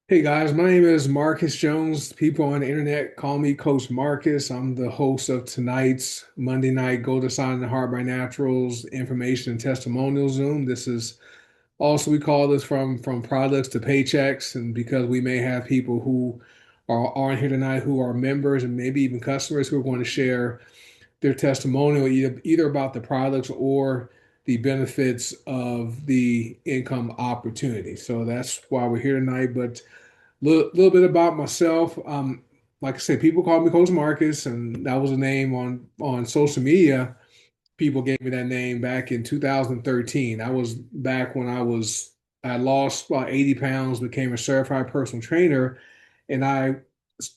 Hey guys, my name is Marcus Jones. People on the internet call me Coach Marcus. I'm the host of tonight's Monday night Go to Sign and Heart by Naturals information and testimonial Zoom. This is also we call this from products to paychecks, and because we may have people who are on here tonight who are members and maybe even customers who are going to share their testimonial either about the products or the benefits of the income opportunity. So that's why we're here tonight. But little bit about myself. Like I said, people call me Coach Marcus, and that was a name on social media. People gave me that name back in 2013. I was back when I lost about 80 pounds, became a certified personal trainer, and I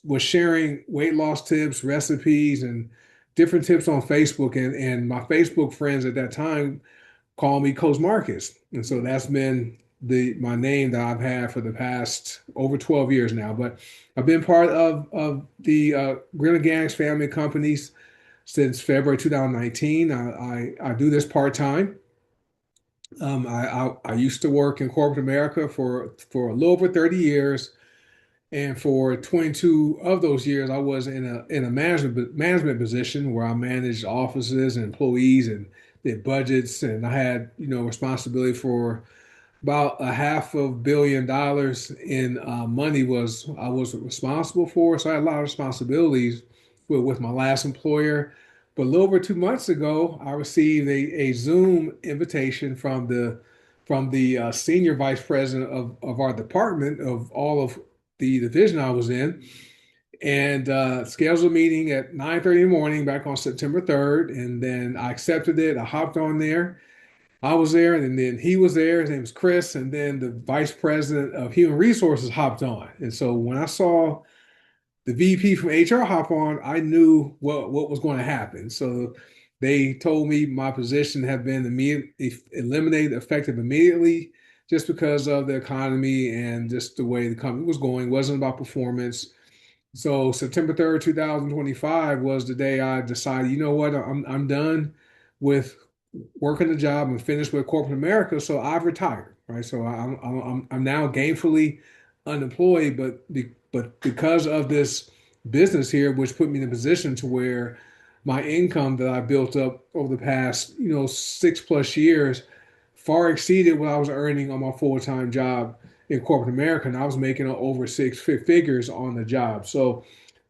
was sharing weight loss tips, recipes, and different tips on Facebook. And my Facebook friends at that time call me Coach Marcus. And so that's been the my name that I've had for the past over 12 years now. But I've been part of the Green Organics family of companies since February 2019. I do this part time. I used to work in corporate America for a little over 30 years, and for 22 of those years, I was in a management position where I managed offices and employees and did budgets, and I had responsibility for about $500 million in money was I was responsible for. So I had a lot of responsibilities with my last employer. But a little over 2 months ago, I received a Zoom invitation from the senior vice president of our department of all of the division I was in, and scheduled a meeting at 9:30 in the morning back on September 3rd. And then I accepted it. I hopped on there. I was there, and then he was there. His name was Chris, and then the vice president of human resources hopped on. And so when I saw the VP from HR hop on, I knew what was going to happen. So they told me my position had been eliminated, effective immediately, just because of the economy and just the way the company was going. It wasn't about performance. So September 3rd, 2025 was the day I decided, you know what, I'm done with working the job and finished with corporate America. So I've retired, right? So I'm now gainfully unemployed, but because of this business here, which put me in a position to where my income that I built up over the past, 6+ years far exceeded what I was earning on my full-time job in corporate America, and I was making over six figures on the job. So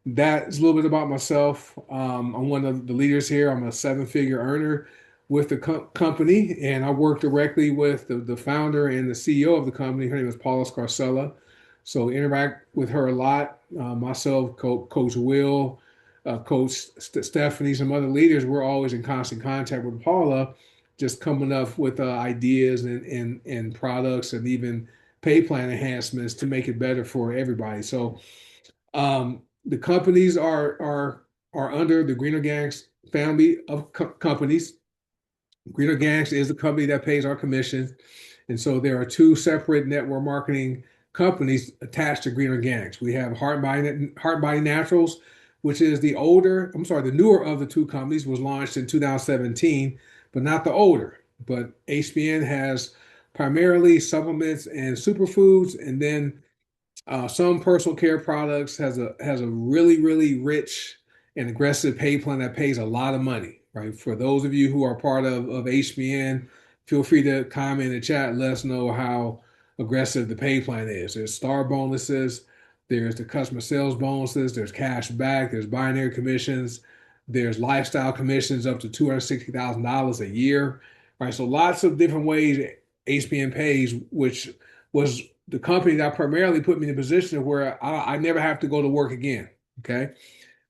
that's a little bit about myself. I'm one of the leaders here. I'm a seven-figure earner with the company, and I work directly with the founder and the CEO of the company. Her name is Paula Scarcella. So interact with her a lot. Myself, Coach Will, Coach Stephanie, some other leaders. We're always in constant contact with Paula, just coming up with ideas and products and even pay plan enhancements to make it better for everybody. So the companies are under the Green Organics family of companies. Green Organics is the company that pays our commission, and so there are two separate network marketing companies attached to Green Organics. We have Heart Body Naturals, which is the newer of the two companies, was launched in 2017, but not the older. But HBN has primarily supplements and superfoods, and then some personal care products has a really rich and aggressive pay plan that pays a lot of money, right? For those of you who are part of HBN, feel free to comment in the chat and let us know how aggressive the pay plan is. There's star bonuses, there's the customer sales bonuses, there's cash back, there's binary commissions, there's lifestyle commissions up to $260,000 a year, right? So lots of different ways HBN pays, which was the company that primarily put me in a position where I never have to go to work again. Okay.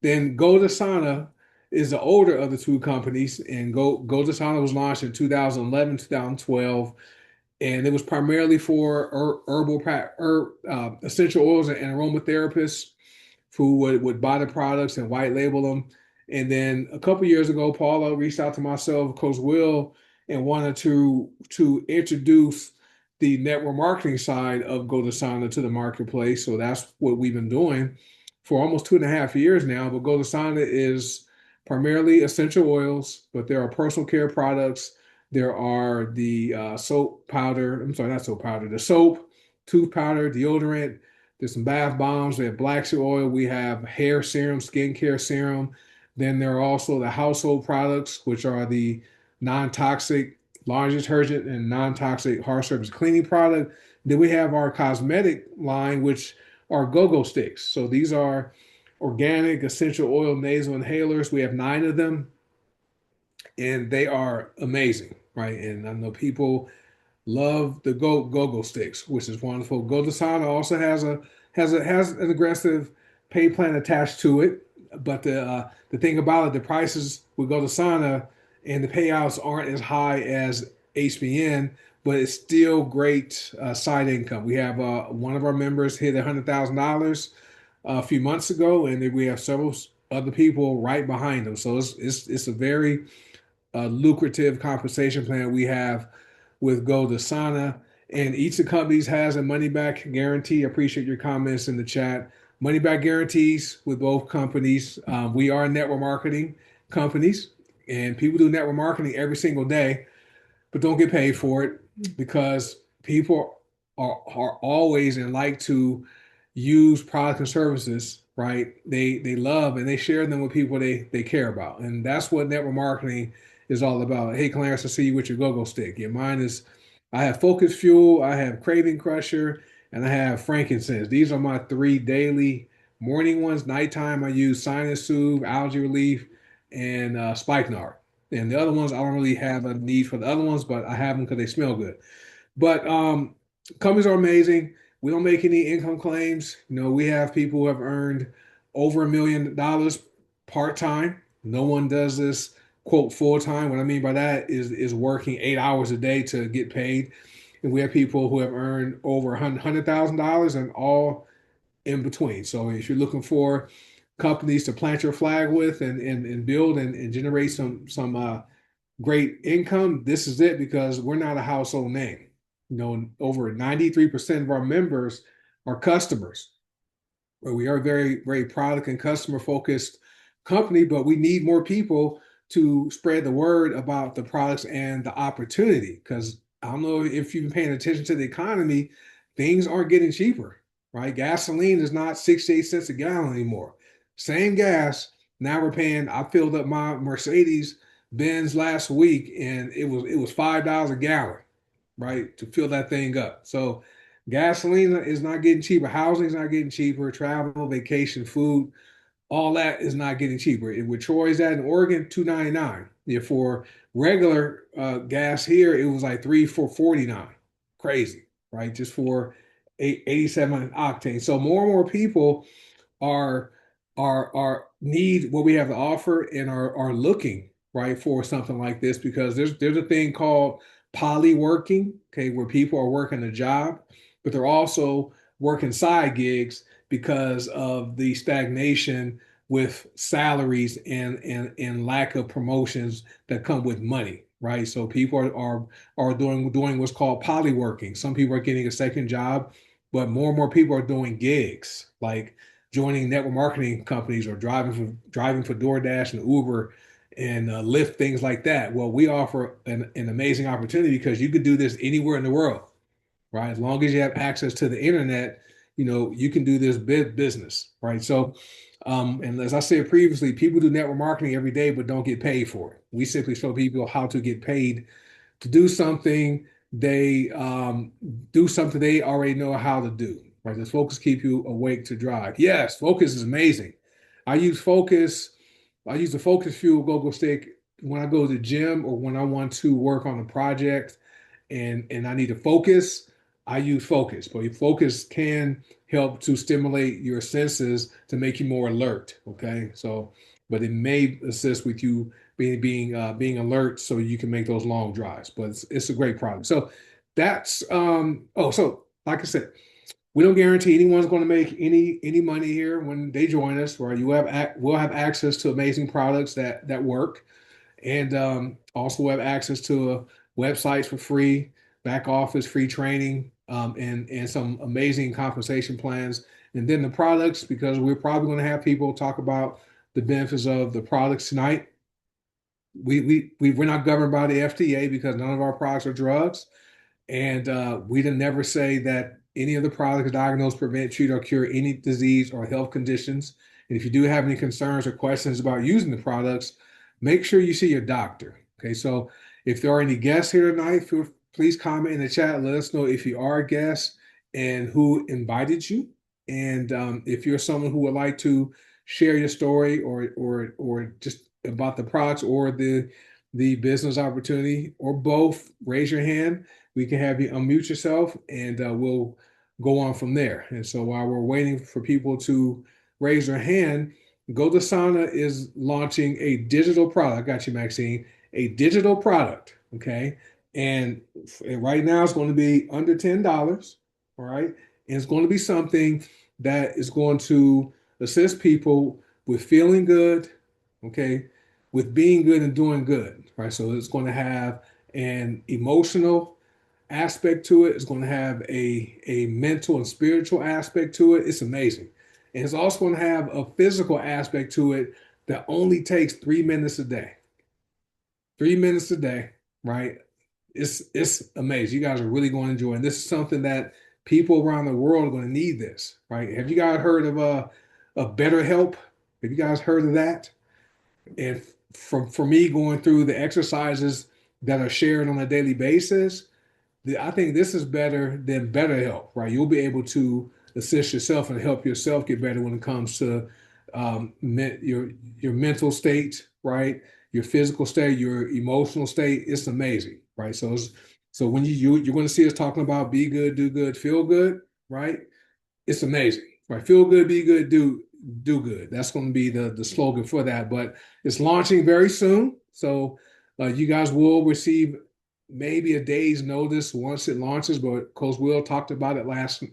Then Go to Sana is the older of the two companies, and Go to Sana was launched in 2011, 2012, and it was primarily for essential oils and aromatherapists who would buy the products and white label them. And then a couple years ago, Paula reached out to myself, Coach Will, and wanted to introduce the network marketing side of GoToSana to the marketplace. So that's what we've been doing for almost 2.5 years now. But GoToSana is primarily essential oils, but there are personal care products. There are the soap powder. I'm sorry, not soap powder. The soap, tooth powder, deodorant. There's some bath bombs. We have black seed oil. We have hair serum, skincare serum. Then there are also the household products, which are the non-toxic laundry detergent and non-toxic hard surface cleaning product. Then we have our cosmetic line, which are go-go sticks. So these are organic essential oil nasal inhalers. We have 9 of them, and they are amazing, right? And I know people love the go-go sticks, which is wonderful. Go to Sauna also has an aggressive pay plan attached to it, but the thing about it, the prices with Go to Sauna and the payouts aren't as high as HBN, but it's still great side income. We have one of our members hit $100,000 a few months ago, and then we have several other people right behind them. So it's a very lucrative compensation plan we have with Go to Sana. And each of the companies has a money back guarantee. I appreciate your comments in the chat. Money back guarantees with both companies. We are network marketing companies, and people do network marketing every single day, but don't get paid for it because people are always and like to use products and services, right? They love and they share them with people they care about. And that's what network marketing is all about. Hey, Clarence, I see you with your go-go stick. Yeah, mine is I have Focus Fuel, I have Craving Crusher, and I have Frankincense. These are my 3 daily morning ones. Nighttime, I use Sinus Soothe, Algae Relief, and Spikenard. And the other ones, I don't really have a need for the other ones, but I have them because they smell good. But companies are amazing. We don't make any income claims. We have people who have earned over $1 million part time. No one does this quote full time. What I mean by that is working 8 hours a day to get paid. And we have people who have earned over $100,000 and all in between. So if you're looking for companies to plant your flag with and build and generate some great income, this is it because we're not a household name. Over 93% of our members are customers. We are a very, very product and customer focused company, but we need more people to spread the word about the products and the opportunity. Because I don't know if you've been paying attention to the economy, things aren't getting cheaper, right? Gasoline is not 68 cents a gallon anymore. Same gas. Now we're paying. I filled up my Mercedes Benz last week, and it was $5 a gallon, right, to fill that thing up. So gasoline is not getting cheaper. Housing is not getting cheaper. Travel, vacation, food, all that is not getting cheaper. And where Troy's at in Oregon, $2.99. Yeah, for regular gas here, it was like three for 49. Crazy, right? Just for 87 octane. So more and more people are are need what we have to offer and are looking right for something like this because there's a thing called poly working, okay, where people are working a job, but they're also working side gigs because of the stagnation with salaries and lack of promotions that come with money, right? So people are doing what's called poly working. Some people are getting a second job, but more and more people are doing gigs like joining network marketing companies or driving for DoorDash and Uber and Lyft, things like that. Well, we offer an amazing opportunity because you could do this anywhere in the world, right? As long as you have access to the internet, you can do this business, right? So, and as I said previously, people do network marketing every day, but don't get paid for it. We simply show people how to get paid to they do something they already know how to do. Right? Does focus keep you awake to drive? Yes, focus is amazing. I use focus. I use the focus fuel go stick when I go to the gym or when I want to work on a project and I need to focus. I use focus, but focus can help to stimulate your senses to make you more alert. Okay, so but it may assist with you being alert so you can make those long drives. But it's a great product. So that's so like I said, we don't guarantee anyone's going to make any money here when they join us. Where we'll have access to amazing products that work, and also have access to websites for free, back office free training, and some amazing compensation plans. And then the products, because we're probably going to have people talk about the benefits of the products tonight. We're not governed by the FDA because none of our products are drugs. And we didn't never say that any of the products diagnose, prevent, treat, or cure any disease or health conditions. And if you do have any concerns or questions about using the products, make sure you see your doctor. Okay, so if there are any guests here tonight, please comment in the chat. Let us know if you are a guest and who invited you. And if you're someone who would like to share your story or just about the products or the business opportunity or both, raise your hand. We can have you unmute yourself and we'll go on from there. And so while we're waiting for people to raise their hand, GoToSana is launching a digital product. I got you, Maxine. A digital product. Okay. And right now it's going to be under $10. All right. And it's going to be something that is going to assist people with feeling good. Okay. With being good and doing good. Right. So it's going to have an emotional aspect to it. It's going to have a mental and spiritual aspect to it. It's amazing. And it's also going to have a physical aspect to it that only takes 3 minutes a day. 3 minutes a day, right? It's amazing. You guys are really going to enjoy it. And this is something that people around the world are going to need this, right? Have you guys heard of BetterHelp? Have you guys heard of that? And for me going through the exercises that are shared on a daily basis, I think this is better than BetterHelp, right? You'll be able to assist yourself and help yourself get better when it comes to your mental state, right? Your physical state, your emotional state. It's amazing, right? So when you're going to see us talking about be good, do good, feel good, right? It's amazing, right? Feel good, be good, do good. That's going to be the slogan for that. But it's launching very soon, so you guys will receive maybe a day's notice once it launches. But Coach Will talked about it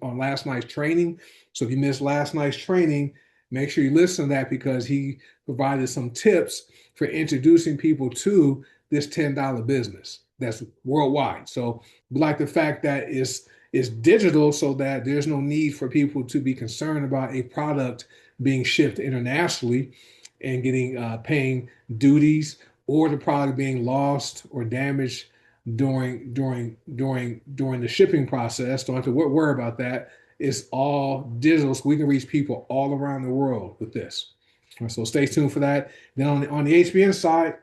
on last night's training. So if you missed last night's training, make sure you listen to that because he provided some tips for introducing people to this $10 business that's worldwide. So we like the fact that it's digital so that there's no need for people to be concerned about a product being shipped internationally and getting paying duties or the product being lost or damaged during the shipping process. Don't have to worry about that. It's all digital, so we can reach people all around the world with this. So stay tuned for that. Then on the HBN side,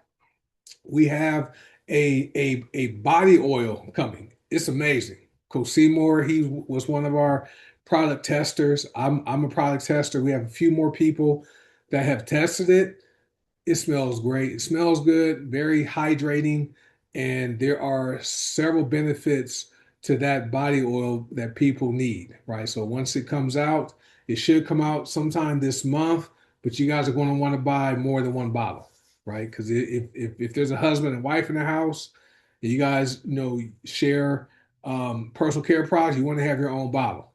we have a body oil coming. It's amazing. Coach Seymour, he was one of our product testers. I'm a product tester. We have a few more people that have tested it. It smells great. It smells good, very hydrating, and there are several benefits to that body oil that people need, right? So once it comes out, it should come out sometime this month, but you guys are going to want to buy more than one bottle, right? Because if there's a husband and wife in the house, and you guys share personal care products, you want to have your own bottle.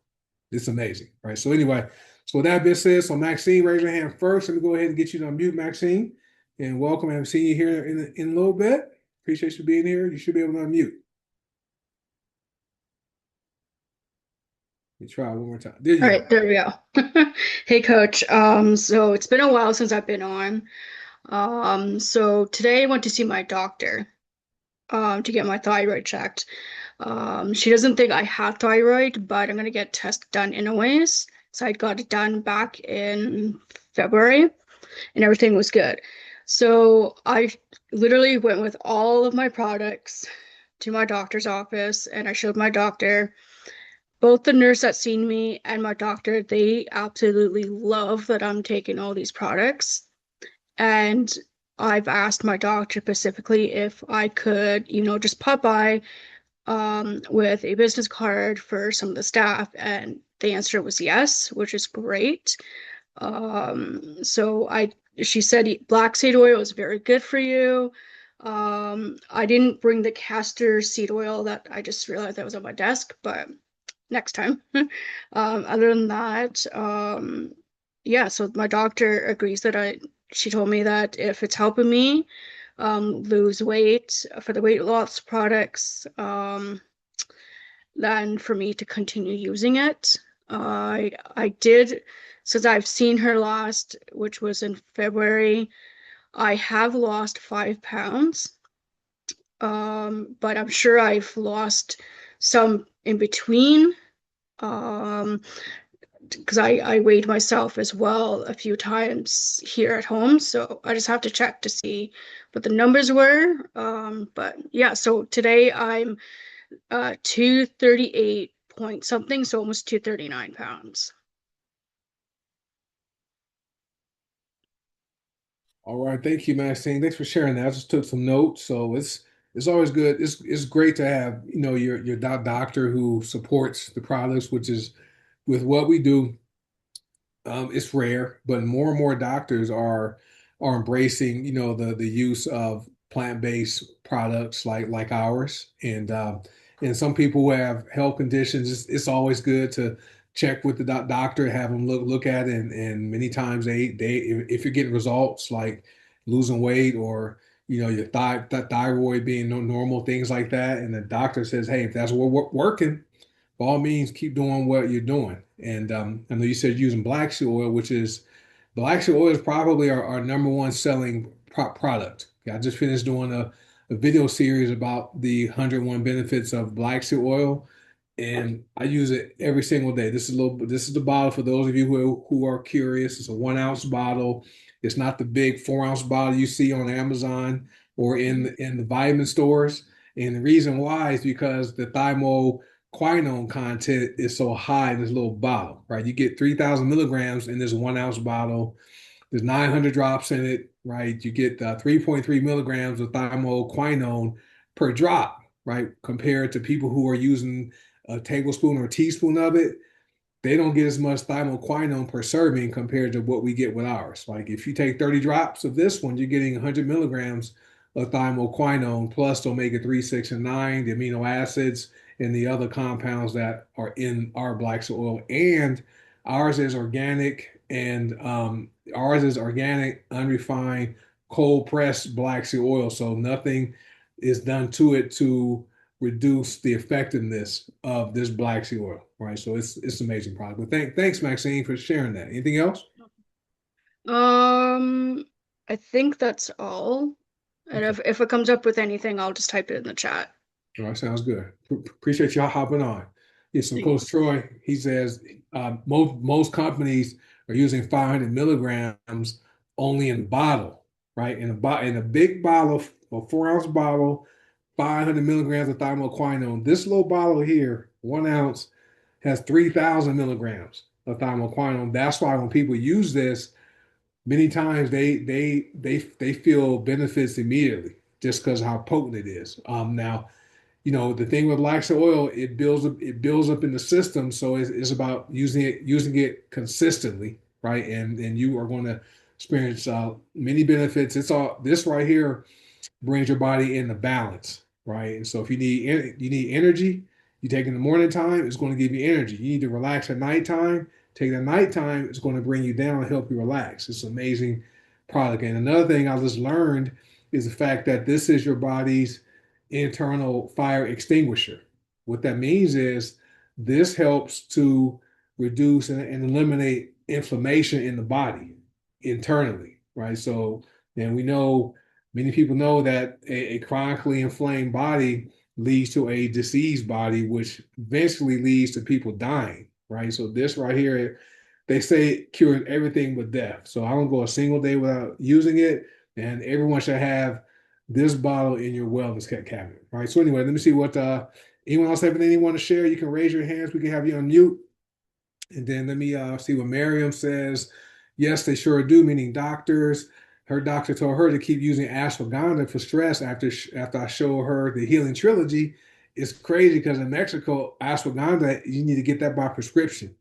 It's amazing, right? So anyway, so with that being said, so Maxine, raise your hand first. Let me go ahead and get you to unmute, Maxine, and welcome. I haven't seen you here in a little bit. Appreciate you being here. You should be able to unmute. Let me try one more time. There you All go. right, there we go. Hey, Coach. So it's been a while since I've been on. So today I went to see my doctor, to get my thyroid checked. She doesn't think I have thyroid, but I'm gonna get tests done anyways. So I got it done back in February, and everything was good. So I literally went with all of my products to my doctor's office, and I showed my doctor. Both the nurse that seen me and my doctor, they absolutely love that I'm taking all these products. And I've asked my doctor specifically if I could, just pop by with a business card for some of the staff. And the answer was yes, which is great. She said black seed oil is very good for you. I didn't bring the castor seed oil that I just realized that was on my desk, but next time. Other than that, yeah, so my doctor agrees that she told me that if it's helping me lose weight for the weight loss products, then for me to continue using it. I did, since I've seen her last, which was in February, I have lost 5 pounds. But I'm sure I've lost some in between Um, because I weighed myself as well a few times here at home, so I just have to check to see what the numbers were. But yeah, so today I'm 238 point something, so almost 239 pounds. All right, thank you, Maxine. Thanks for sharing that. I just took some notes, so it's always good. It's great to have your doctor who supports the products, which is with what we do. It's rare, but more and more doctors are embracing, the use of plant-based products like ours. And some people who have health conditions, it's always good to check with the doctor, have them look at it, and many times they if you're getting results like losing weight or your thyroid being no normal, things like that, and the doctor says, hey, if that's what working, by all means, keep doing what you're doing. And I know you said using black seed oil, which is black seed oil is probably our number one selling product. I just finished doing a video series about the 101 benefits of black seed oil, and I use it every single day. This is the bottle for those of you who are curious. It's a 1 ounce bottle. It's not the big 4 ounce bottle you see on Amazon or Mhm. in the vitamin stores. And the reason why is because the quinone content is so high in this little bottle, right? You get 3,000 milligrams in this 1 ounce bottle. There's 900 drops in it, right? You get 3.3 milligrams of thymoquinone per drop, right? Compared to people who are using a tablespoon or a teaspoon of it, they don't get as much thymoquinone per serving compared to what we get with ours. Like if you take 30 drops of this one, you're getting 100 milligrams of thymoquinone plus omega 3, 6, and 9, the amino acids, and the other compounds that are in our black seed oil. And ours is organic, and ours is organic, unrefined, cold pressed black seed oil. So nothing is done to it to reduce the effectiveness of this black seed oil, right? So it's an amazing product. But thanks, Maxine, for sharing that. Anything else? Um, I think that's all. And Okay. if it comes up with anything, I'll just type it in the chat. All right, sounds good. Appreciate y'all hopping on. Yeah, so Coach Troy, he says most companies are using 500 milligrams only in bottle, right? In a big bottle, a 4 ounce bottle, 500 milligrams of thymoquinone. This little bottle here, 1 ounce, has 3,000 milligrams of thymoquinone. That's why when people use this, many times they feel benefits immediately just because how potent it is. Now the thing with lax oil, it builds up in the system, so it's about using it consistently, right? And you are going to experience many benefits. It's all this right here brings your body into balance, right? And so if you need energy, you take in the morning time, it's going to give you energy. You need to relax at nighttime, take the nighttime, it's going to bring you down and help you relax. It's an amazing product. And another thing I just learned is the fact that this is your body's internal fire extinguisher. What that means is this helps to reduce and eliminate inflammation in the body internally, right? So then we know many people know that a chronically inflamed body leads to a diseased body, which eventually leads to people dying, right? So this right here, they say it cures everything but death. So I don't go a single day without using it, and everyone should have this bottle in your wellness cabinet, right? So anyway, let me see what anyone else have anything you want to share. You can raise your hands. We can have you on mute. And then let me see what Miriam says. Yes, they sure do, meaning doctors. Her doctor told her to keep using ashwagandha for stress after I show her the Healing Trilogy. It's crazy because in Mexico, ashwagandha, you need to get that by prescription.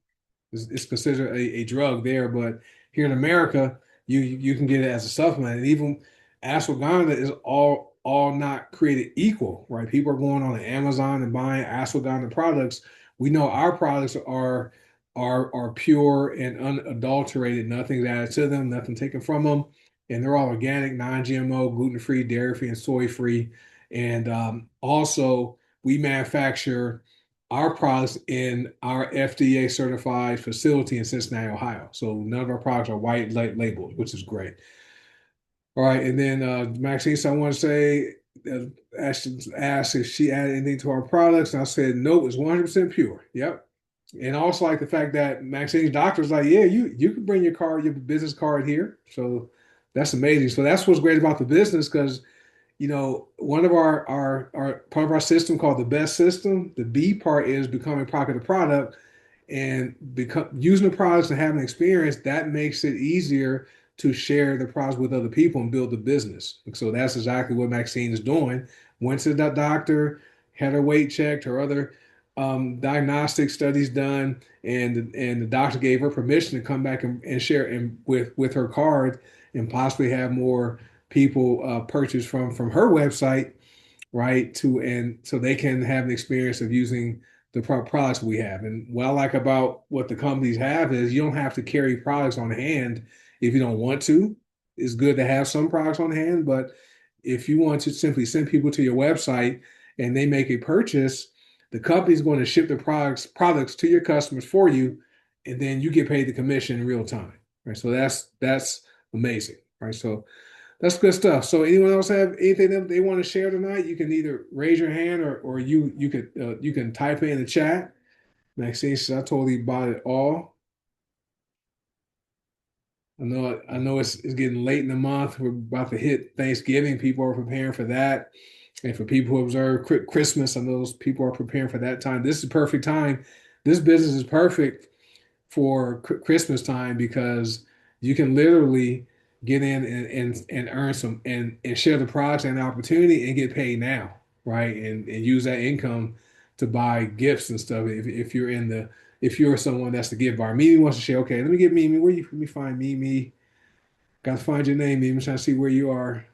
It's considered a drug there, but here in America, you can get it as a supplement. And even ashwagandha is all not created equal, right? People are going on Amazon and buying ashwagandha products. We know our products are pure and unadulterated. Nothing's added to them, nothing taken from them, and they're all organic, non-GMO, gluten-free, dairy-free, and soy-free. And also, we manufacture our products in our FDA certified facility in Cincinnati, Ohio. So none of our products are white labeled, which is great. All right, and then Maxine, so I want to say, Ashton asked if she added anything to our products, and I said no, it's 100% pure. Yep. And also like the fact that Maxine's doctor's like, yeah, you can bring your card, your business card here. So that's amazing. So that's what's great about the business because one of our part of our system called the best system, the B part is becoming part of the product and become using the products and having experience that makes it easier to share the products with other people and build the business. So that's exactly what Maxine is doing. Went to the doctor, had her weight checked, her other diagnostic studies done, and the doctor gave her permission to come back and share and with her card and possibly have more people purchase from her website, right? To and so they can have an experience of using the products we have. And what I like about what the companies have is you don't have to carry products on hand if you don't want to. It's good to have some products on hand, but if you want to simply send people to your website and they make a purchase, the company's going to ship the products to your customers for you, and then you get paid the commission in real time. Right. So that's amazing. Right. So that's good stuff. So anyone else have anything that they want to share tonight? You can either raise your hand or you can type it in the chat. Maxine says I totally bought it all. I know it's getting late in the month. We're about to hit Thanksgiving. People are preparing for that. And for people who observe Christmas, I know those people are preparing for that time. This is the perfect time. This business is perfect for Christmas time because you can literally get in and earn some and share the products and the opportunity and get paid now, right? And use that income to buy gifts and stuff. If you're in the if you're someone that's the gift bar. Mimi wants to share. Okay, let me get Mimi. Let me find Mimi. Got to find your name, Mimi. I'm trying to see where you are.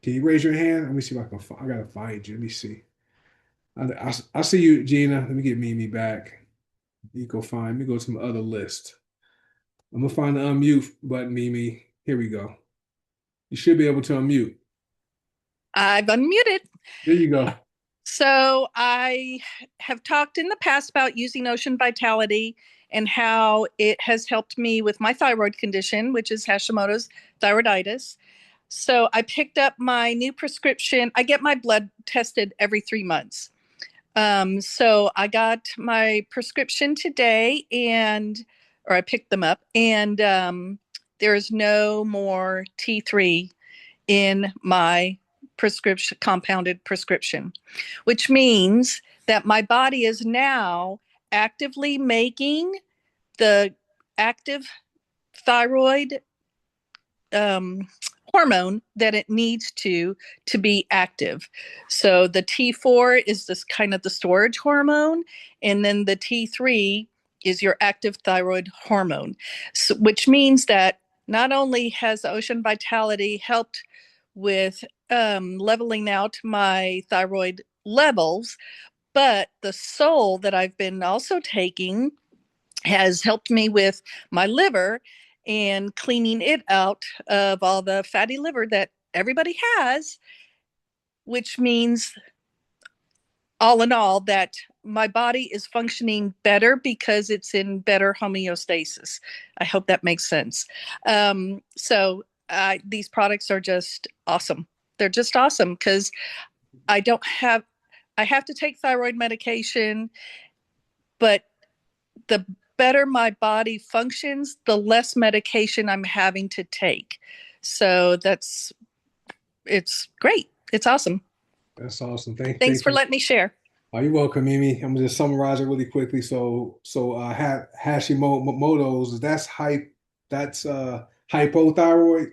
Can you raise your hand? Let me see if I can. I gotta find you. Let me see. I see you, Gina. Let me get Mimi back. You go find. Let me go to my other list. I'm gonna find the unmute button, Mimi. Here we go. You should be able to unmute. I've unmuted. There you go. So I have talked in the past about using Ocean Vitality and how it has helped me with my thyroid condition, which is Hashimoto's thyroiditis. So I picked up my new prescription. I get my blood tested every 3 months. So I got my prescription today or I picked them up, and there is no more T3 in my prescription, compounded prescription, which means that my body is now actively making the active thyroid um, hormone that it needs to be active. So the T4 is this kind of the storage hormone, and then the T3 is your active thyroid hormone, so, which means that not only has Ocean Vitality helped with leveling out my thyroid levels, but the Soul that I've been also taking has helped me with my liver and cleaning it out of all the fatty liver that everybody has, which means all in all that my body is functioning better because it's in better homeostasis. I hope that makes sense. So these products are just awesome. They're just awesome because I don't have, I have to take thyroid medication, but the better my body functions, the less medication I'm having to take. So it's great. It's awesome. That's awesome. Thanks Thank for you. letting me share. Are you welcome, Mimi? I'm gonna just summarize it really quickly. Hashimoto's that's hypothyroid.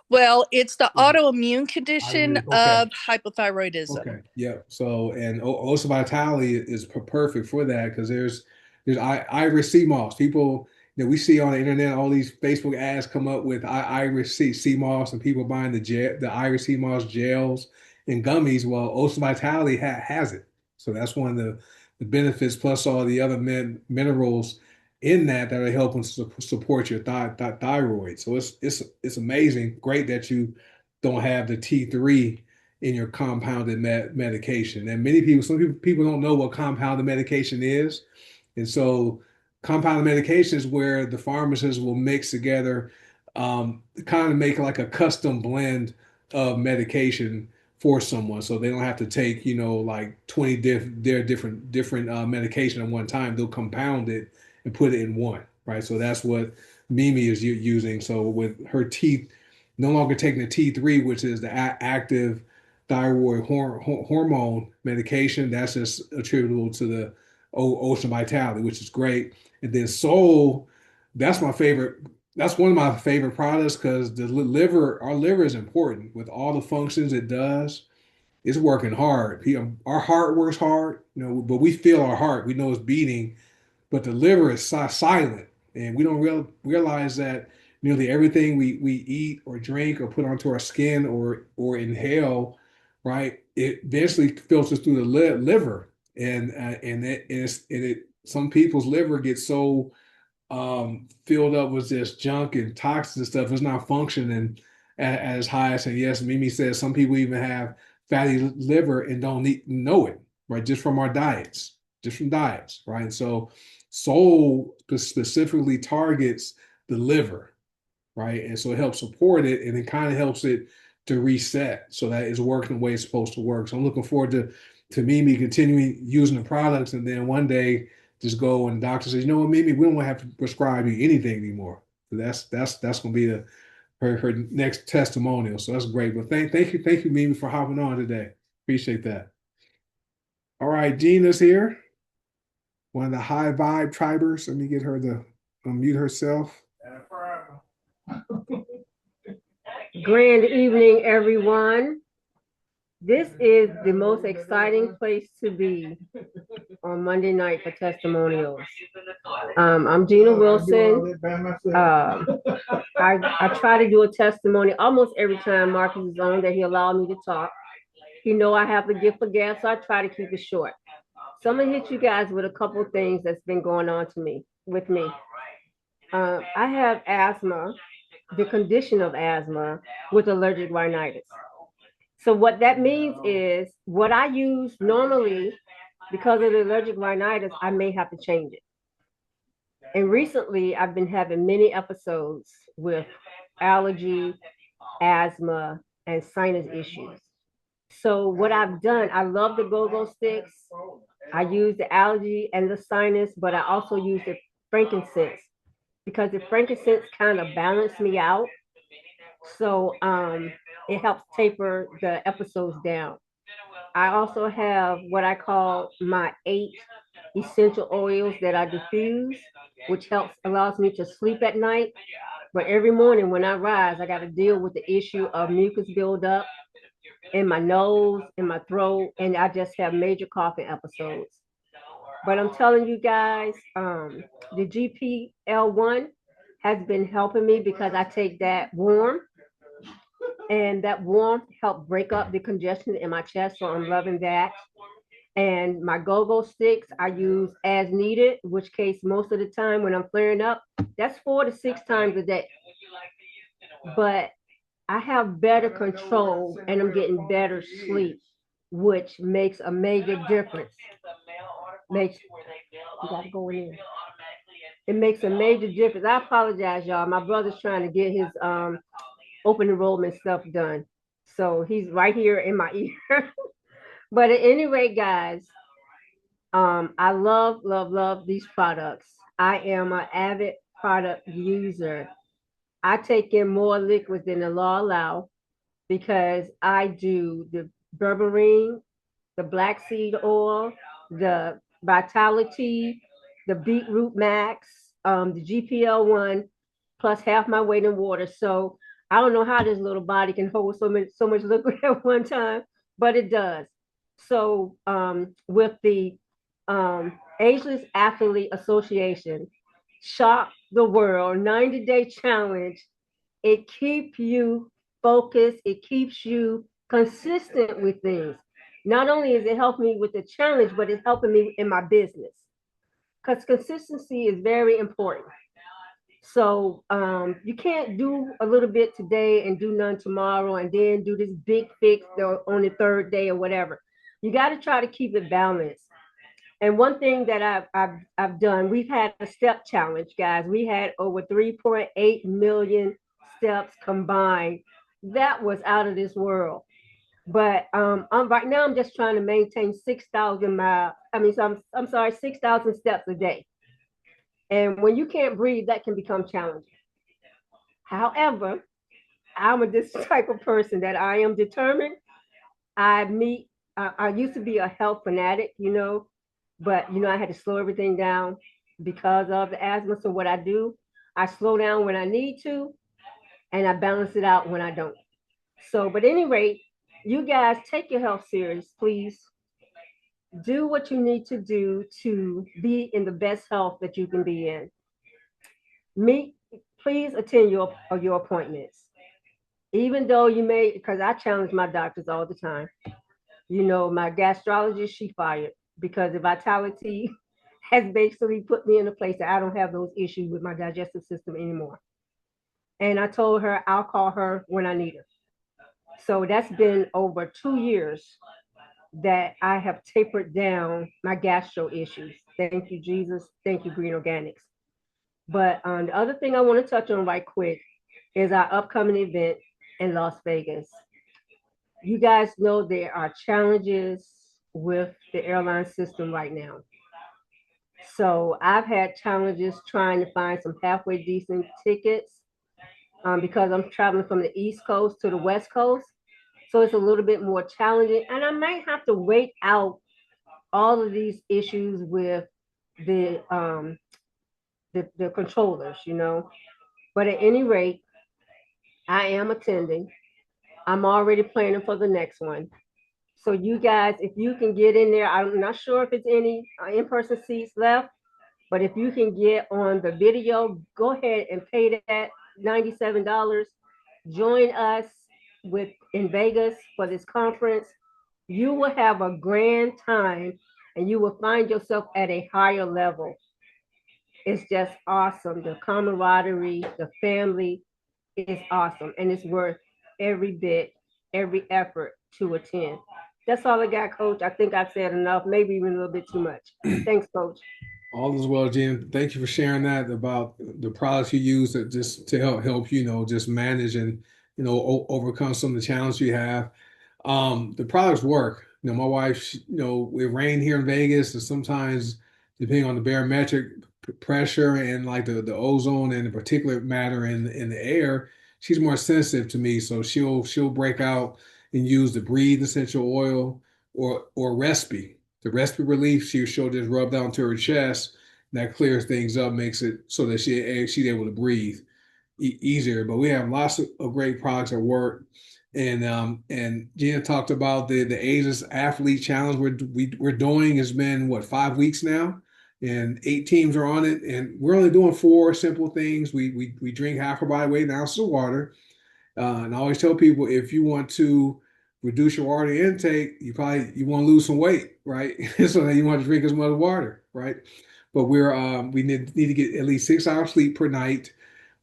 Well, it's the autoimmune condition Okay. of hypothyroidism. Okay. Yep. So and Osa Vitale is perfect for that because there's Iris sea moss. People that we see on the internet, all these Facebook ads come up with Iris sea moss and people buying the Iris sea moss gels and gummies. Well, Osa Vitale has it. So that's one of the benefits plus all the other minerals in that are helping support your thyroid. So it's amazing. Great that you don't have the T3 in your compounded medication. And some people don't know what compounded medication is. And so compounded medication is where the pharmacist will mix together, kind of make like a custom blend of medication for someone, so they don't have to take, like 20 different medication at one time. They'll compound it and put it in one, right? So that's what Mimi is using. So with her teeth, no longer taking the T3, which is the active thyroid hormone medication, that's just attributable to the Ocean Vitality, which is great. And then Soul, that's my favorite. That's one of my favorite products because our liver is important with all the functions it does. It's working hard. Our heart works hard, but we feel our heart. We know it's beating, but the liver is silent, and we don't realize that nearly everything we eat or drink or put onto our skin or inhale, right? It eventually filters through the liver, and some people's liver gets so filled up with just junk and toxins and stuff. It's not functioning at its highest. And yes, Mimi says some people even have fatty liver and don't know it, right? Just from our diets, just from diets, right? And so Soul specifically targets the liver, right? And so it helps support it, and it kind of helps it to reset so that it's working the way it's supposed to work. So I'm looking forward to Mimi continuing using the products, and then one day just go and the doctor says, you know what, Mimi, we don't have to prescribe you anything anymore. So that's going to be her next testimonial. So that's great. But thank you, Mimi, for hopping on today. Appreciate that. All right, Gina's here, one of the high vibe tribers. Let me get her to unmute herself. Grand evening, everyone. This is the most exciting place to be on Monday night for testimonials. I'm Gina Wilson. I try to do a testimony almost every time Marcus is on that he allowed me to talk. He know I have the gift for gab, so I try to keep it short. So I'm gonna hit you guys with a couple of things that's been going on with me. I have asthma, the condition of asthma with allergic rhinitis. So what that means is what I use normally because of the allergic rhinitis, I may have to change it. And recently I've been having many episodes with allergy, asthma, and sinus issues. So what I've done, I love the go-go sticks. I use the allergy and the sinus, but I also use the frankincense because the frankincense kind of balance me out. So it helps taper the episodes down. I also have what I call my 8 essential oils that I diffuse, which allows me to sleep at night. But every morning when I rise, I got to deal with the issue of mucus buildup in my nose, in my throat, and I just have major coughing episodes. But I'm telling you guys, the GPL1 has been helping me because I take that warm, and that warmth helped break up the congestion in my chest. So I'm loving that. And my go-go sticks I use as needed, which case most of the time when I'm flaring up, that's 4 to 6 times a day. But I have better control and I'm getting better sleep, which makes a major difference. Makes you gotta go in. It makes a major difference. I apologize, y'all. My brother's trying to get his open enrollment stuff done. So he's right here in my ear. But at any rate, guys, I love these products. I am an avid product user. I take in more liquid than the law allow because I do the berberine, the black seed oil, the vitality, the beetroot max, the GPL1, plus half my weight in water. So I don't know how this little body can hold so much liquid at one time, but it does. So with the Ageless Athlete Association, Shock the World 90-day challenge, it keeps you focused, it keeps you consistent with things. Not only is it helping me with the challenge, but it's helping me in my business because consistency is very important. So you can't do a little bit today and do none tomorrow and then do this big fix on the third day or whatever. You got to try to keep it balanced. And one thing that I've done, we've had a step challenge, guys. We had over 3.8 million steps combined. That was out of this world. But right now I'm just trying to maintain 6,000 miles. I mean, so I'm sorry, 6,000 steps a day. And when you can't breathe, that can become challenging. However, I'm this type of person that I am determined. I meet. I used to be a health fanatic, but I had to slow everything down because of the asthma. So what I do, I slow down when I need to, and I balance it out when I don't. So, but at any rate, you guys take your health serious, please. Do what you need to do to be in the best health that you can be in. Meet, please attend your appointments. Even though you may, because I challenge my doctors all the time. My gastrologist, she fired because the vitality has basically put me in a place that I don't have those issues with my digestive system anymore. And I told her I'll call her when I need her. So that's been over 2 years that I have tapered down my gastro issues. Thank you, Jesus. Thank you, Green Organics. But the other thing I want to touch on right quick is our upcoming event in Las Vegas. You guys know there are challenges with the airline system right now. So I've had challenges trying to find some halfway decent tickets because I'm traveling from the East Coast to the West Coast. So it's a little bit more challenging. And I might have to wait out all of these issues with the the controllers. But at any rate, I am attending. I'm already planning for the next one. So you guys, if you can get in there, I'm not sure if it's any in-person seats left, but if you can get on the video, go ahead and pay that $97. Join us in Vegas for this conference. You will have a grand time and you will find yourself at a higher level. It's just awesome. The camaraderie, the family is awesome, and it's worth every bit, every effort to attend. That's all I got, Coach. I think I've said enough, maybe even a little bit too much. Thanks, Coach. All is well, Jen. Thank you for sharing that about the products you use that just to help just manage and overcome some of the challenges you have. The products work. My wife, it rained here in Vegas, and sometimes depending on the barometric pressure and like the ozone and the particulate matter in the air, she's more sensitive to me. So she'll break out and use the Breathe essential oil or Respi. The Respi relief, she'll just rub down to her chest. That clears things up, makes it so that she's able to breathe easier. But we have lots of great products that work. And Gina talked about the Ages Athlete Challenge we're doing. Has been what, 5 weeks now, and 8 teams are on it, and we're only doing four simple things. We drink half a body weight in ounces of water, and I always tell people if you want to reduce your water intake, you want to lose some weight, right? So then you want to drink as much water, right? But we need to get at least 6 hours sleep per night.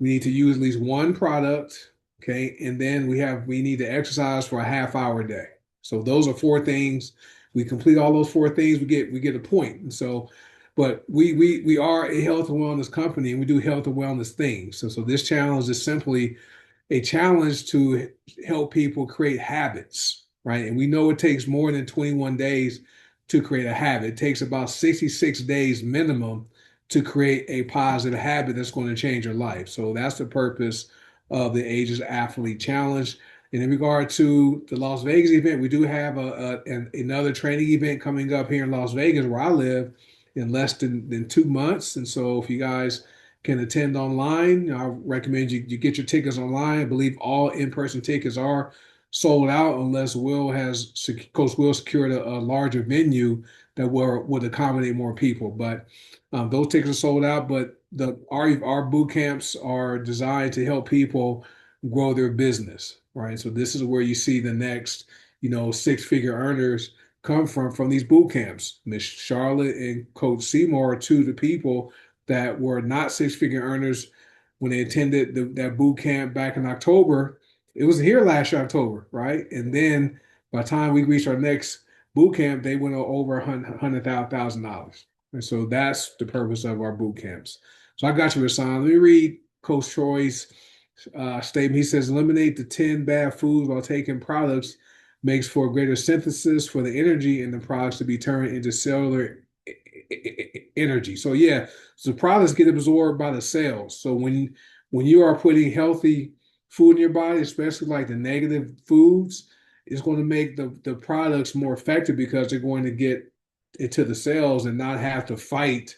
We need to use at least one product. Okay. And then we need to exercise for a half hour a day. So those are four things. We complete all those four things, we get a point. And so, but we are a health and wellness company, and we do health and wellness things. So this challenge is simply a challenge to help people create habits, right? And we know it takes more than 21 days to create a habit. It takes about 66 days minimum to create a positive habit that's going to change your life. So that's the purpose of the Ages Athlete Challenge. And in regard to the Las Vegas event, we do have another training event coming up here in Las Vegas, where I live, in less than 2 months. And so if you guys can attend online, I recommend you get your tickets online. I believe all in-person tickets are sold out unless Coach Will secured a larger venue that would accommodate more people. But those tickets are sold out. But our boot camps are designed to help people grow their business, right? So this is where you see the next, six-figure earners come from these boot camps. Miss Charlotte and Coach Seymour are two of the people that were not six-figure earners when they attended that boot camp back in October. It was here last year, October, right? And then by the time we reached our next boot camp, they went over $100,000. And so that's the purpose of our boot camps. So I got you, Rasan. Let me read Coach Troy's statement. He says, eliminate the 10 bad foods while taking products makes for greater synthesis for the energy in the products to be turned into cellular energy. So yeah, so products get absorbed by the cells. So when you are putting healthy food in your body, especially like the negative foods, it's going to make the products more effective because they're going to get into the cells and not have to fight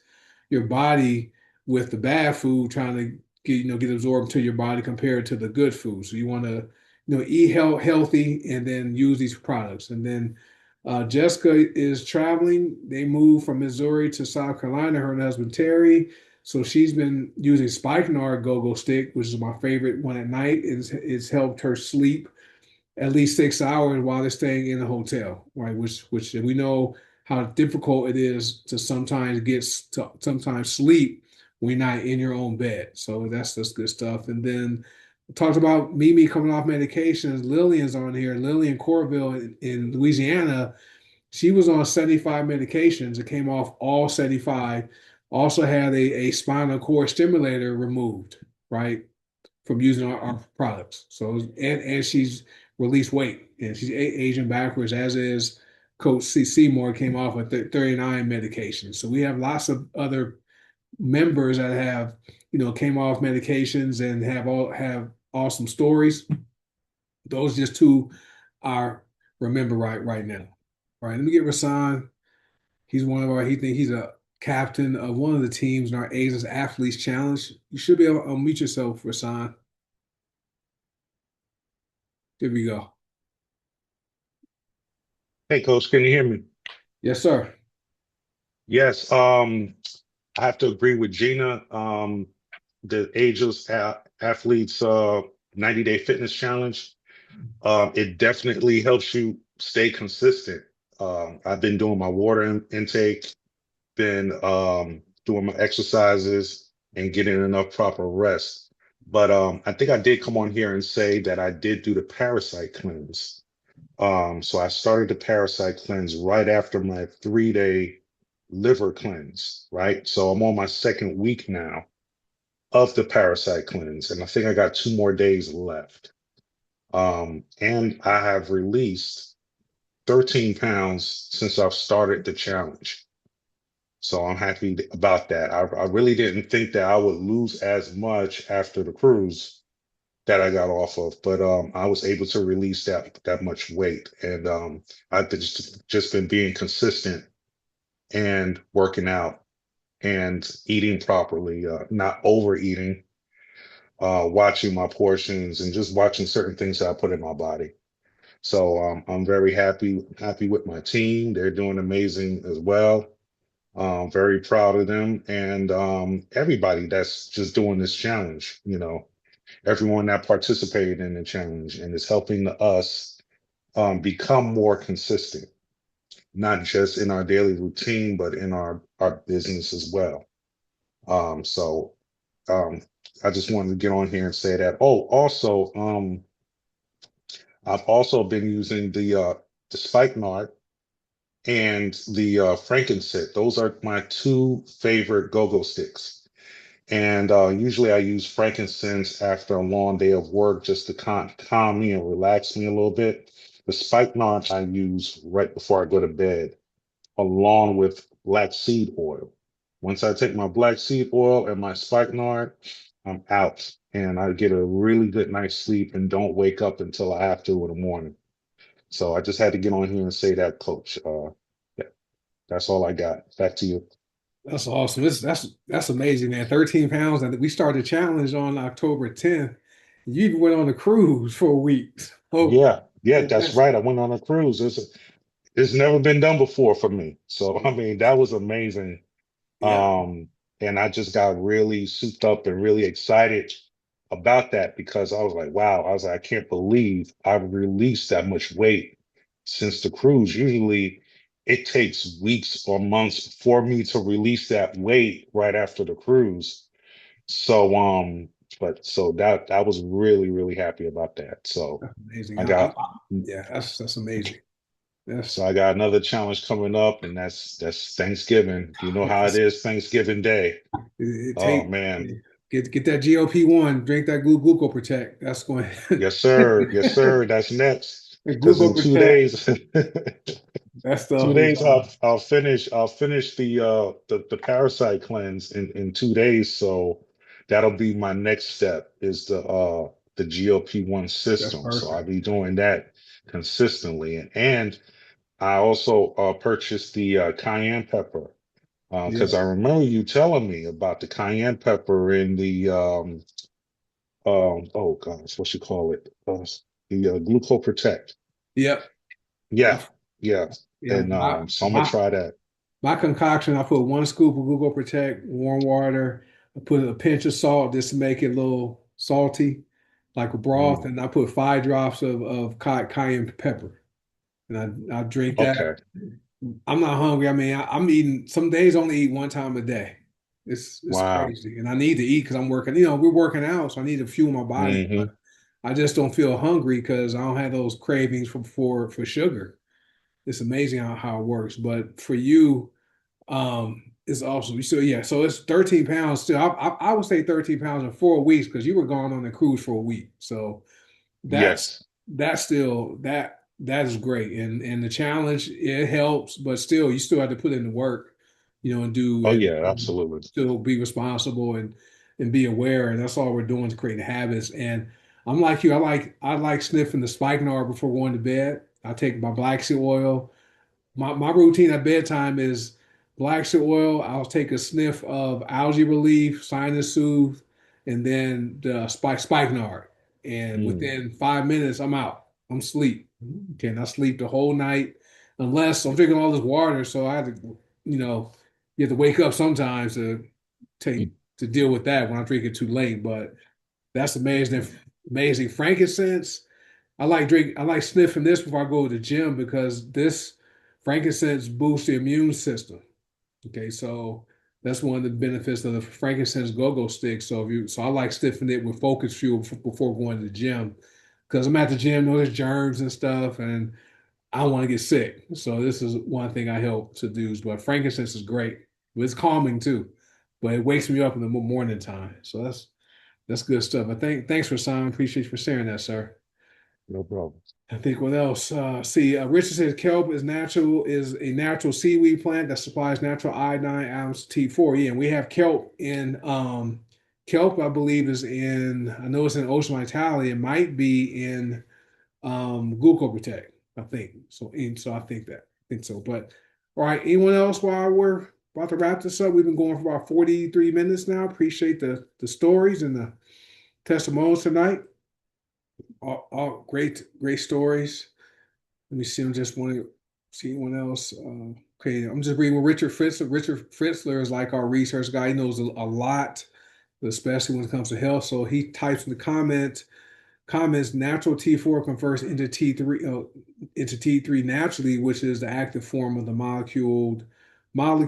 your body with the bad food trying to get absorbed into your body compared to the good food. So you want to eat healthy and then use these products. And then Jessica is traveling. They moved from Missouri to South Carolina, her and husband Terry. So she's been using spikenard go-go stick, which is my favorite one at night. It's helped her sleep at least 6 hours while they're staying in a hotel, right? Which we know how difficult it is to sometimes sleep when you're not in your own bed. So that's good stuff. And then we talked about Mimi coming off medications. Lillian's on here. Lillian Corville in Louisiana, she was on 75 medications. It came off all 75. Also had a spinal cord stimulator removed, right? From using our products. So and she's released weight and she's aging backwards, as is Coach C. Seymour came off with 39 medications. So we have lots of other members that have came off medications and have awesome stories. Those just two are remember right now. All right, let me get Rasan. He's one of our. He think he's a captain of one of the teams in our Asian Athletes Challenge. You should be able to unmute yourself, Rasan. There we go. Hey, Coach, can you hear me? Yes, sir. Yes. I have to agree with Gina. The Ageless Athletes 90-day fitness challenge. It definitely helps you stay consistent. I've been doing my water intake, been doing my exercises, and getting enough proper rest. But I think I did come on here and say that I did do the parasite cleanse. So I started the parasite cleanse right after my 3-day liver cleanse, right? So I'm on my second week now of the parasite cleanse, and I think I got 2 more days left. And I have released 13 pounds since I've started the challenge. So I'm happy about that. I really didn't think that I would lose as much after the cruise that I got off of, but I was able to release that much weight, and I've just been being consistent and working out and eating properly, not overeating, watching my portions, and just watching certain things that I put in my body. So I'm very happy with my team. They're doing amazing as well. Very proud of them and everybody that's just doing this challenge. Everyone that participated in the challenge and is helping us become more consistent, not just in our daily routine, but in our business as well. So um, I just wanted to get on here and say that. Oh, also, I've also been using the spikenard and the frankincense. Those are my two favorite go-go sticks. And usually I use frankincense after a long day of work just to calm me and relax me a little bit. The spikenard I use right before I go to bed, along with black seed oil. Once I take my black seed oil and my spikenard, I'm out. And I get a really good night's sleep and don't wake up until I have to in the morning. So I just had to get on here and say that, Coach. Yeah, that's all I got. Back to you. That's awesome. That's amazing, man. 13 pounds. And we started the challenge on October 10th. You even went on a cruise for a week. Oh, Yeah, that's that's right. I went on a cruise. It's never been done before for me. So I mean, that was amazing. yeah. And I just got really souped up and really excited about that because I was like, wow, I was like, I can't believe I've released that much weight since the cruise. Usually it takes weeks or months for me to release that weight right after the cruise. So but so that I was really, really happy about that. So That's amazing. I got Yeah, that's amazing. That's so I got another challenge coming up, and that's Thanksgiving. You know how it yes. is, Thanksgiving Day. It Oh take man. get that GOP one. Drink that glucose protect. That's going. Yes, sir. Yes, sir. That's next. The because Google in two Protect, days, that stuff two is days I'll finish the parasite cleanse in 2 days. So that'll be my next step is the GLP-1 that's system. So I'll perfect. be doing that consistently. And I also purchased the cayenne pepper Yeah. because I remember you telling me about the cayenne pepper in the oh gosh, what you call it? The Gluco Protect. Yep. Yeah, I, yeah. yeah. And My so I'm gonna my try that. my concoction, I put 1 scoop of Google Protect, warm water. I put a pinch of salt just to make it a little salty, like a broth, Mm, and I put 5 drops of cayenne pepper, and I drink that. okay. I'm not hungry. I mean, I'm eating some days only eat 1 time a day. It's Wow. crazy, and I need to eat because I'm working. You know, we're working out, so I need to fuel my body. But Hmm. I just don't feel hungry because I don't have those cravings for sugar. It's amazing how it works. But for you, it's awesome. So yeah, so it's 13 pounds still. I would say 13 pounds in 4 weeks because you were gone on the cruise for a week. So that's Yes. that's still that is great. And the challenge it helps, but still you still have to put in the work, and do Oh and yeah, absolutely. still be responsible and be aware. And that's all we're doing to create habits. And I'm like you. I like sniffing the spikenard before going to bed. I take my black seed oil. My routine at bedtime is black seed oil. I'll take a sniff of algae relief, sinus soothe, and then the spikenard. And Mm, within 5 minutes, I'm out. I'm asleep. Okay, and I sleep the whole night, unless I'm drinking all this water. So I have to, you have to wake up sometimes to take to deal with that when I drink it too late. But that's amazing. Amazing frankincense. I like sniffing this before I go to the gym because this frankincense boosts the immune system. Okay, so that's one of the benefits of the frankincense go-go stick. So I like sniffing it with focus fuel before going to the gym because I'm at the gym, there's germs and stuff, and I don't want to get sick. So this is one thing I help to do. But frankincense is great. It's calming too, but it wakes me up in the morning time. So that's good stuff. Thanks for Simon. Appreciate you for sharing that, sir. no problem. I think what else? Richard says kelp is a natural seaweed plant that supplies natural iodine atoms T4. Yeah, and we have kelp in kelp, I believe, is in I know it's in Ocean Vitality. It might be in Gluco Protect, I think. So I think so. But all right, anyone else while we're about to wrap this up? We've been going for about 43 minutes now. Appreciate the stories and the testimonials tonight. All great stories. Let me see. I'm just wanting to see anyone else. Okay, I'm just reading with Richard Fritzler. Richard Fritzler is like our research guy. He knows a lot, especially when it comes to health. So he types in the comments. Natural T4 converts into T3 naturally, which is the active form of the molecule. I'm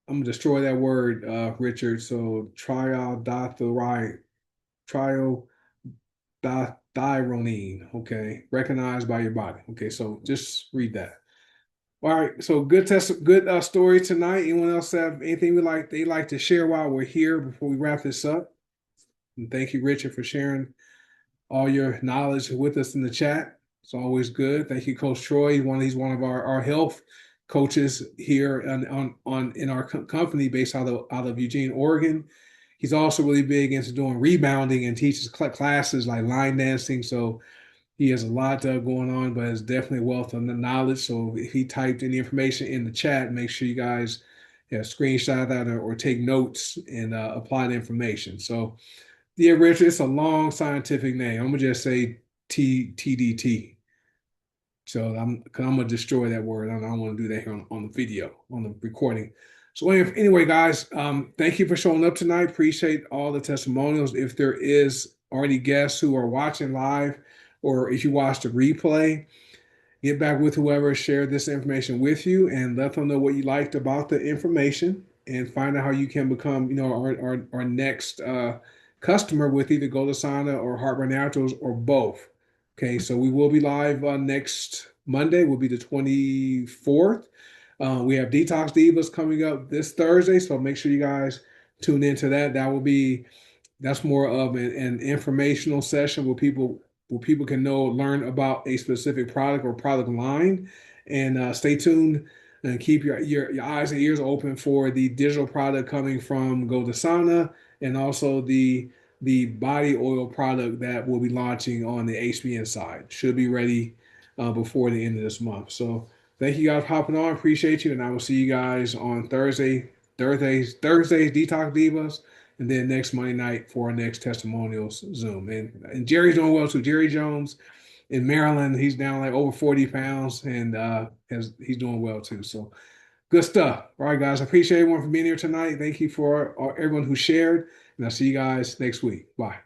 gonna destroy that word, Richard. So triiodothyronine, okay, recognized by your body. Okay, so just read that. All right, so good story tonight. Anyone else have anything they like to share while we're here before we wrap this up? And thank you, Richard, for sharing all your knowledge with us in the chat. It's always good. Thank you, Coach Troy. He's one of our health coaches here on in our company based out of Eugene, Oregon. He's also really big into doing rebounding and teaches classes like line dancing. So he has a lot going on, but it's definitely a wealth of knowledge. So if he typed any information in the chat, make sure you guys screenshot that or take notes and apply the information. So yeah, Richard, it's a long scientific name. I'm gonna just say TDT. So I'm gonna destroy that word. I don't want to do that here on the video, on the recording. So anyway, guys, thank you for showing up tonight. Appreciate all the testimonials. If there is already guests who are watching live, or if you watch the replay, get back with whoever shared this information with you and let them know what you liked about the information and find out how you can become, our next customer with either Goldasana or Heartburn Naturals or both. Okay, so we will be live next Monday, will be the 24th. We have Detox Divas coming up this Thursday, so make sure you guys tune into that. That's more of an informational session where people where people can learn about a specific product or product line. And stay tuned and keep your eyes and ears open for the digital product coming from Goldasana, and also the body oil product that will be launching on the HBN side. Should be ready before the end of this month. So thank you guys for hopping on. Appreciate you. And I will see you guys on Thursday's Detox Divas. And then next Monday night for our next testimonials Zoom. And Jerry's doing well too. Jerry Jones in Maryland, he's down like over 40 pounds, and he's doing well too. So good stuff. All right, guys. I appreciate everyone for being here tonight. Thank you for everyone who shared. And I'll see you guys next week. Bye.